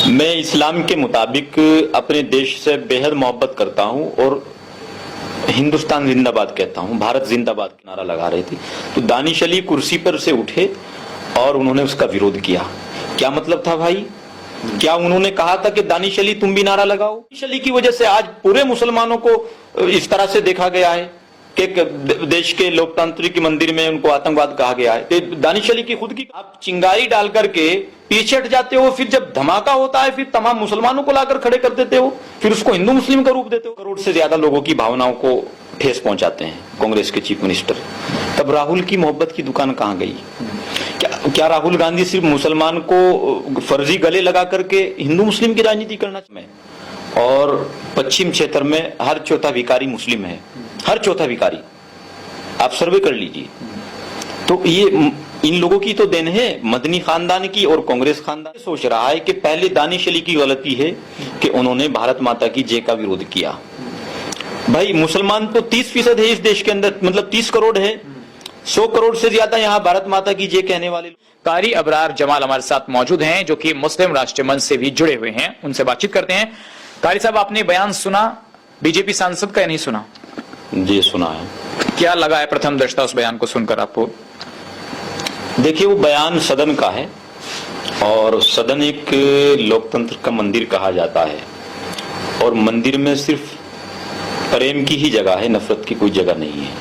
मैं इस्लाम के मुताबिक अपने देश से बेहद मोहब्बत करता हूं और हिंदुस्तान जिंदाबाद कहता हूं, भारत जिंदाबाद का नारा लगा रही थी तो दानिश अली कुर्सी पर से उठे और उन्होंने उसका विरोध किया। क्या मतलब था भाई? क्या उन्होंने कहा था कि दानिश अली तुम भी नारा लगाओ? दानिश अली की वजह से आज पूरे मुसलमानों को इस तरह से देखा गया है कि देश के लोकतांत्रिक मंदिर में उनको आतंकवाद कहा गया है। तो दानिश अली की खुद की आप चिंगारी डाल करके पीछे हट जाते हो, फिर जब धमाका होता है फिर तमाम मुसलमानों को लाकर खड़े कर देते हो, फिर उसको हिंदू मुस्लिम का रूप देते हो। करोड़ से ज्यादा लोगों की भावनाओं को ठेस पहुंचाते हैं कांग्रेस के चीफ मिनिस्टर। तब राहुल की मोहब्बत की दुकान कहां गई? क्या राहुल गांधी सिर्फ मुसलमान को फर्जी गले लगा करके हिंदू मुस्लिम की राजनीति करना चाहते हैं? और पश्चिम क्षेत्र में हर चौथा भिखारी मुस्लिम है, हर चौथा भिखारी, आप सर्वे कर लीजिए। तो ये इन लोगों की तो देन है, मदनी खानदान की और कांग्रेस खानदान सोच रहा है कि पहले दानिश अली की गलती है कि उन्होंने भारत माता की जय का विरोध किया। भाई मुसलमान तो 30% है इस देश के अंदर, मतलब 30 करोड़ है, 100 करोड़ से ज्यादा यहाँ भारत माता की जय कहने वाले। कारी अबरार जमाल हमारे साथ मौजूद हैं जो कि मुस्लिम राष्ट्रीय मंच से भी जुड़े हुए हैं, उनसे बातचीत करते हैं। कारी साहब, आपने बयान सुना बीजेपी सांसद का या नहीं सुना? जी सुना है। क्या लगा है प्रथम दृष्टा उस बयान को सुनकर आपको? देखिए, वो बयान सदन का है और सदन एक लोकतंत्र का मंदिर कहा जाता है और मंदिर में सिर्फ प्रेम की ही जगह है, नफरत की कोई जगह नहीं है।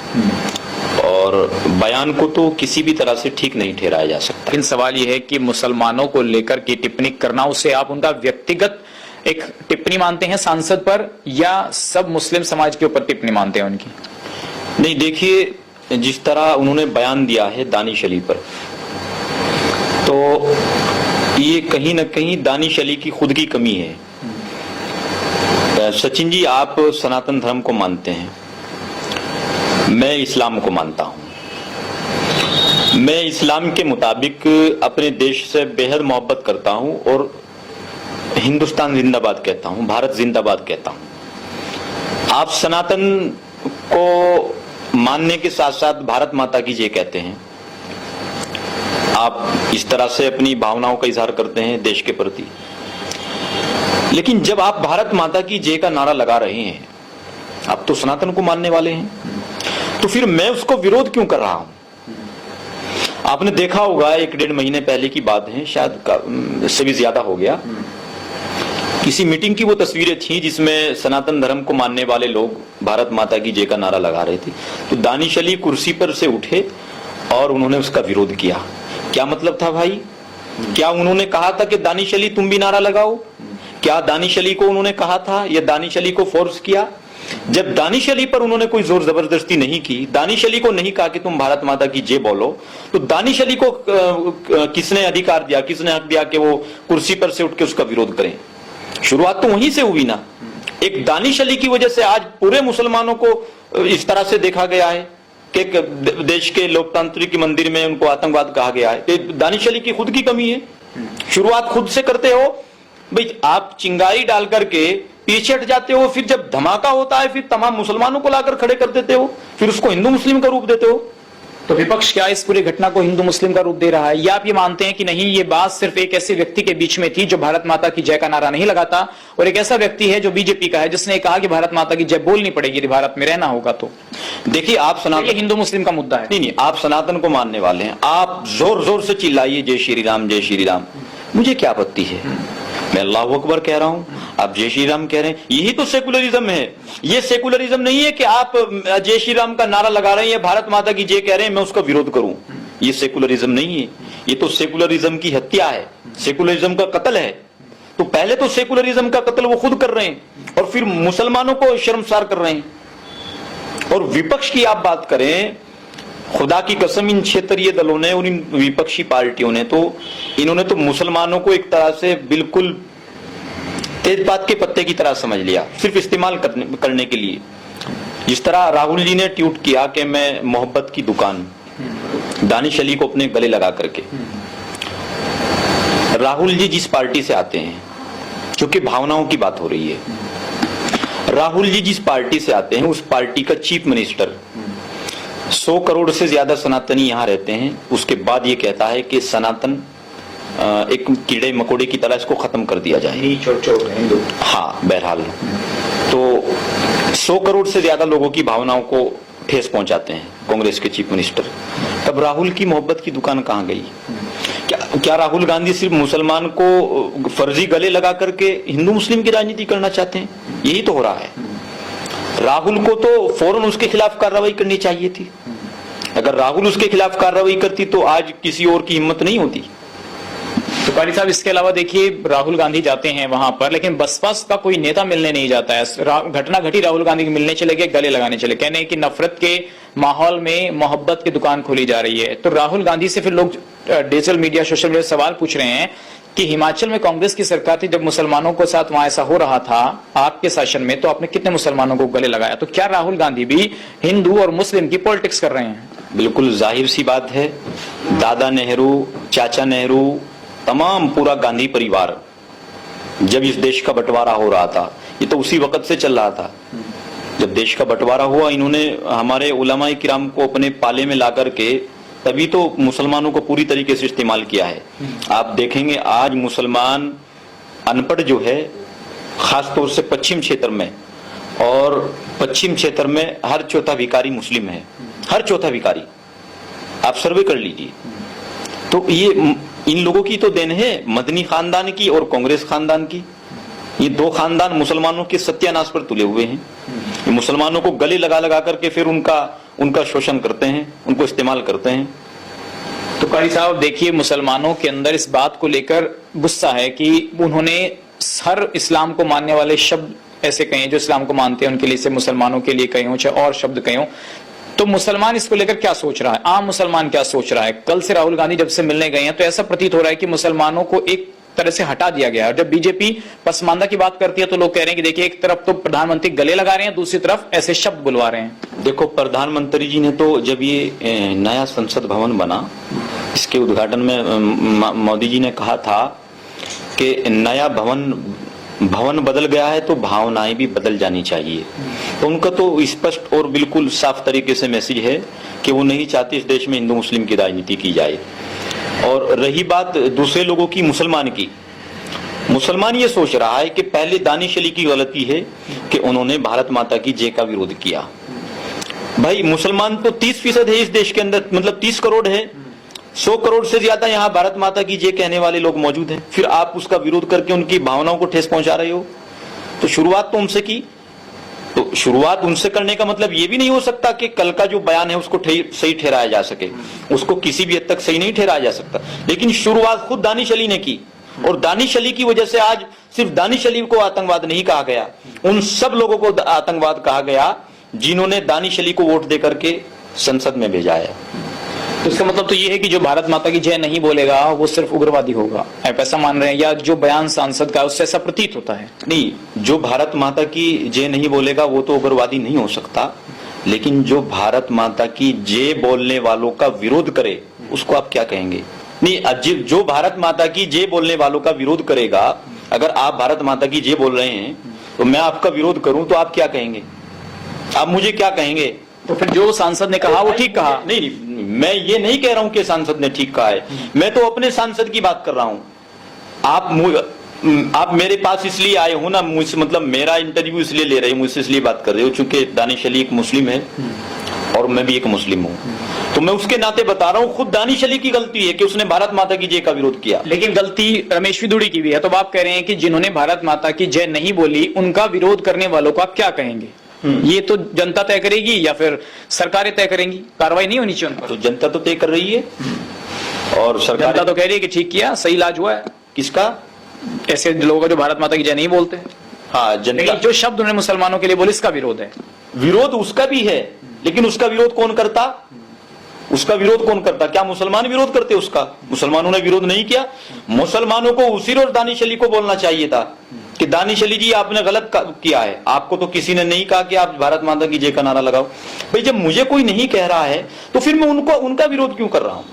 और बयान को तो किसी भी तरह से ठीक नहीं ठहराया जा सकता। लेकिन सवाल यह है कि मुसलमानों को लेकर की टिप्पणी करना, उसे आप उनका व्यक्तिगत एक टिप्पणी मानते हैं सांसद पर, या सब मुस्लिम समाज के ऊपर टिप्पणी मानते हैं उनकी? नहीं, देखिए, जिस तरह उन्होंने बयान दिया है दानिश अली पर, तो ये कहीं ना कहीं दानिश अली की खुद की कमी है। सचिन जी, आप सनातन धर्म को मानते हैं, मैं इस्लाम को मानता हूं। मैं इस्लाम के मुताबिक अपने देश से बेहद मोहब्बत करता हूं और हिंदुस्तान जिंदाबाद कहता हूं, भारत जिंदाबाद कहता हूं। आप सनातन को मानने के साथ साथ भारत माता की जय कहते हैं। आप इस तरह से अपनी भावनाओं का इजहार करते हैं देश के प्रति। लेकिन जब आप भारत माता की जय का नारा लगा रहे हैं, आप तो सनातन को मानने वाले हैं, तो फिर मैं उसको विरोध क्यों कर रहा हूं? आपने देखा होगा 1-1.5 महीने पहले की बात है, शायद से भी ज्यादा हो गया, किसी मीटिंग की वो तस्वीरें थी जिसमें सनातन धर्म को मानने वाले लोग भारत माता की जय का नारा लगा रहे थे। तो दानिश अली कुर्सी पर से उठे और उन्होंने उसका विरोध किया। क्या मतलब था भाई? क्या उन्होंने कहा था कि दानिश अली तुम भी नारा लगाओ? क्या दानिश अली को उन्होंने कहा था या दानिश अली को फोर्स किया? जब दानिश अली पर उन्होंने कोई जोर जबरदस्ती नहीं की, दानिश अली को नहीं कहा कि तुम भारत माता की जय बोलो, तो दानिश अली को किसने अधिकार दिया, किसने हक दिया कि वो कुर्सी पर से उठ के उसका विरोध करें? शुरुआत तो वहीं से हुई ना। एक दानिश अली की वजह से आज पूरे मुसलमानों को इस तरह से देखा गया है कि देश के लोकतांत्रिक मंदिर में उनको आतंकवाद कहा गया है। तो दानिश अली की खुद की कमी है, शुरुआत खुद से करते हो। भाई आप चिंगारी डाल करके पीछे हट जाते हो, फिर जब धमाका होता है फिर तमाम मुसलमानों को लाकर खड़े कर देते हो, फिर उसको हिंदू मुस्लिम का रूप देते हो। तो विपक्ष क्या इस पूरी घटना को हिंदू मुस्लिम का रूप दे रहा है, या आप ये मानते हैं कि नहीं, ये बात सिर्फ एक ऐसे व्यक्ति के बीच में थी जो भारत माता की जय का नारा नहीं लगाता, और एक ऐसा व्यक्ति है जो बीजेपी का है जिसने कहा कि भारत माता की जय बोलनी पड़ेगी यदि भारत में रहना होगा? तो देखिए, आप सनातन, हिंदू मुस्लिम का मुद्दा है। नहीं, आप सनातन को मानने वाले हैं, आप जोर जोर से चिल्लाइए जय श्री राम, जय श्री राम, मुझे क्या आपत्ति है? मैं अल्लाह अकबर कह रहा हूं, आप जय श्री राम कह रहे हैं, यही तो सेकुलरिज्म है। ये सेकुलरिज्म नहीं है कि आप जय श्री राम का नारा लगा रहे हैं, भारत माता की जय कह रहे हैं, मैं उसका विरोध करूं। ये सेकुलरिज्म नहीं है, ये तो सेकुलरिज्म की हत्या है, सेकुलरिज्म का कत्ल है। तो पहले तो सेकुलरिज्म का कत्ल वो खुद कर रहे हैं और फिर मुसलमानों को शर्मसार कर रहे हैं। और विपक्ष की आप बात करें, खुदा की कसम, इन क्षेत्रीय दलों ने और इन विपक्षी पार्टियों ने तो इन्होंने तो मुसलमानों को एक तरह से बिल्कुल तेजपात के पत्ते की तरह समझ लिया, सिर्फ इस्तेमाल करने के लिए। जिस तरह राहुल जी ने ट्वीट किया कि मैं मोहब्बत की दुकान, दानिश अली को अपने गले लगा करके। राहुल जी जिस पार्टी से आते हैं, क्योंकि भावनाओं की बात हो रही है, राहुल जी जिस पार्टी से आते हैं उस पार्टी का चीफ मिनिस्टर 100 करोड़ से ज्यादा सनातनी यहां रहते हैं, उसके बाद ये कहता है कि सनातन एक कीड़े मकोड़े की तरह इसको खत्म कर दिया जाए। नीच और चोर हैं हिंदू। हाँ, बहरहाल तो 100 करोड़ से ज्यादा लोगों की भावनाओं को ठेस पहुंचाते हैं कांग्रेस के चीफ मिनिस्टर। तब राहुल की मोहब्बत की दुकान कहां गई? क्या राहुल गांधी सिर्फ मुसलमान को फर्जी गले लगा करके हिंदू मुस्लिम की राजनीति करना चाहते हैं? यही तो हो रहा है। राहुल को तो फौरन उसके खिलाफ कार्रवाई करनी चाहिए थी। अगर राहुल उसके खिलाफ कार्रवाई करती तो आज किसी और की हिम्मत नहीं होती। तो कारी साहब, इसके अलावा देखिए, राहुल गांधी जाते हैं वहां पर, लेकिन बसपा का कोई नेता मिलने नहीं जाता है। घटना घटी, राहुल गांधी के मिलने चले गए, गले लगाने चले, कहने हैं कि नफरत के माहौल में मोहब्बत की दुकान खोली जा रही है। तो राहुल गांधी से फिर लोग डिजिटल मीडिया, सोशल मीडिया सवाल पूछ रहे हैं कि हिमाचल में कांग्रेस की सरकार थी, जब मुसलमानों के साथ वहां ऐसा हो रहा था आपके शासन में, तो आपने कितने मुसलमानों को गले लगाया? तो क्या राहुल गांधी भी हिंदू और मुस्लिम की पॉलिटिक्स कर रहे हैं? बिल्कुल जाहिर सी बात है। दादा नेहरू, चाचा नेहरू, तमाम पूरा गांधी परिवार जब इस देश का बंटवारा हो रहा था, ये तो उसी वक्त से चल रहा था। जब देश का बंटवारा हुआ, इन्होंने हमारे उलमाए किराम को अपने पाले में ला करके तभी तो मुसलमानों को पूरी तरीके से इस्तेमाल किया है। आप देखेंगे आज मुसलमान अनपढ़ जो है, खास तौर से पश्चिम क्षेत्र में, और पश्चिम क्षेत्र में हर चौथा भिखारी मुस्लिम है, हर चौथा भिखारी। आप सर्वे कर लीजिए। तो ये इन लोगों की तो देन है, मदनी खानदान की और कांग्रेस खानदान की। ये दो खानदान मुसलमानों के सत्यानाश पर तुले हुए हैं। ये मुसलमानों को गले लगा लगा करके फिर उनका शोषण करते हैं, उनको इस्तेमाल करते हैं। तो कारी साहब देखिए, मुसलमानों के अंदर इस बात को लेकर गुस्सा है कि उन्होंने हर इस्लाम को मानने वाले शब्द ऐसे कहे जो इस्लाम को मानते हैं उनके लिए, से मुसलमानों के लिए कहे हो चाहे और शब्द कहे हो। तो मुसलमान इसको लेकर क्या सोच रहा है? आम मुसलमान क्या सोच रहा है? कल से राहुल गांधी जब से मिलने गए हैं तो ऐसा प्रतीत हो रहा है कि मुसलमानों को एक तरह से हटा दिया गया है। और जब बीजेपी पसमानदा की बात करती है तो लोग कह रहे हैं कि देखिए, एक तरफ तो प्रधानमंत्री गले लगा रहे हैं, दूसरी तरफ ऐसे शब्द बुलवा रहे हैं। देखो, प्रधानमंत्री जी ने तो जब ये नया संसद भवन बना, इसके उद्घाटन में मोदी जी ने कहा था कि नया भवन बदल गया है तो भावनाएं भी बदल जानी चाहिए। तो उनका तो स्पष्ट और बिल्कुल साफ तरीके से मैसेज है कि वो नहीं चाहते इस देश में हिंदू मुस्लिम की राजनीति की जाए। और रही बात दूसरे लोगों की, मुसलमान की, मुसलमान ये सोच रहा है कि पहले दानिश अली की गलती है कि उन्होंने भारत माता की जय का विरोध किया। भाई, मुसलमान तो 30% है इस देश के अंदर, मतलब 30 करोड़ है। 100 करोड़ से ज्यादा यहाँ भारत माता की जय कहने वाले लोग मौजूद हैं। फिर आप उसका विरोध करके उनकी भावनाओं को ठेस पहुंचा रहे हो। तो शुरुआत तो उनसे की, तो शुरुआत उनसे करने का मतलब ये भी नहीं हो सकता कि कल का जो बयान है उसको सही ठहराया जा सके। उसको किसी भी हद तक सही नहीं ठहराया जा सकता, लेकिन शुरुआत खुद दानिश अली ने की। और दानिश अली की वजह से आज सिर्फ दानिश अली को आतंकवाद नहीं कहा गया, उन सब लोगों को आतंकवाद कहा गया जिन्होंने दानिश अली को वोट दे करके संसद में भेजा है। तो इसका मतलब तो ये है कि जो भारत माता की जय नहीं बोलेगा वो सिर्फ उग्रवादी होगा, आप ऐसा मान रहे हैं? या जो बयान सांसद का उससे ऐसा प्रतीत होता है? नहीं, जो भारत माता की जय नहीं बोलेगा वो तो उग्रवादी नहीं हो सकता, लेकिन जो भारत माता की जय बोलने वालों का विरोध करे उसको आप क्या कहेंगे? नहीं, जो भारत माता की जय बोलने वालों का विरोध करेगा, अगर आप भारत माता की जय बोल रहे हैं तो मैं आपका विरोध करूं तो आप क्या कहेंगे? आप मुझे क्या कहेंगे? तो फिर जो सांसद ने कहा वो ठीक कहा? नहीं, मैं ये नहीं कह रहा हूं कि सांसद ने ठीक कहा है, मैं तो अपने सांसद की बात कर रहा हूं। आप मेरे पास इसलिए आए हो ना, मुझसे मतलब मेरा इंटरव्यू इसलिए ले रहे हो, मुझसे इसलिए बात कर रहे हो चूंकि दानिश अली एक मुस्लिम है और मैं भी एक मुस्लिम हूं, तो मैं उसके नाते बता रहा हूं। खुद दानिश अली की गलती है कि उसने भारत माता की जय का विरोध किया। लेकिन गलती रमेश विदुड़ी की भी है। तो आप कह रहे हैं कि जिन्होंने भारत माता की जय नहीं बोली उनका विरोध करने वालों को आप क्या कहेंगे? ये तो जनता तय करेगी या फिर सरकारें तय करेंगी? कार्रवाई नहीं होनी चाहिए उन पर? तो जनता तो तय कर रही है और सरकार जनता तो कह रही है कि ठीक किया, सही इलाज हुआ है। किसका? ऐसे लोगों जो भारत माता की जय नहीं बोलते। हाँ, जनता। जो शब्द उन्होंने मुसलमानों के लिए बोले, इसका विरोध है। विरोध उसका भी है, लेकिन उसका विरोध कौन करता? उसका विरोध कौन करता? क्या मुसलमान विरोध करते उसका? मुसलमानों ने विरोध नहीं किया। मुसलमानों को उसी और दानिश अली को बोलना चाहिए था कि दानिश अली जी आपने गलत किया है, आपको तो किसी ने नहीं कहा कि आप भारत माता की जय का नारा लगाओ। भाई, जब मुझे कोई नहीं कह रहा है तो फिर मैं उनका विरोध क्यों कर रहा हूं?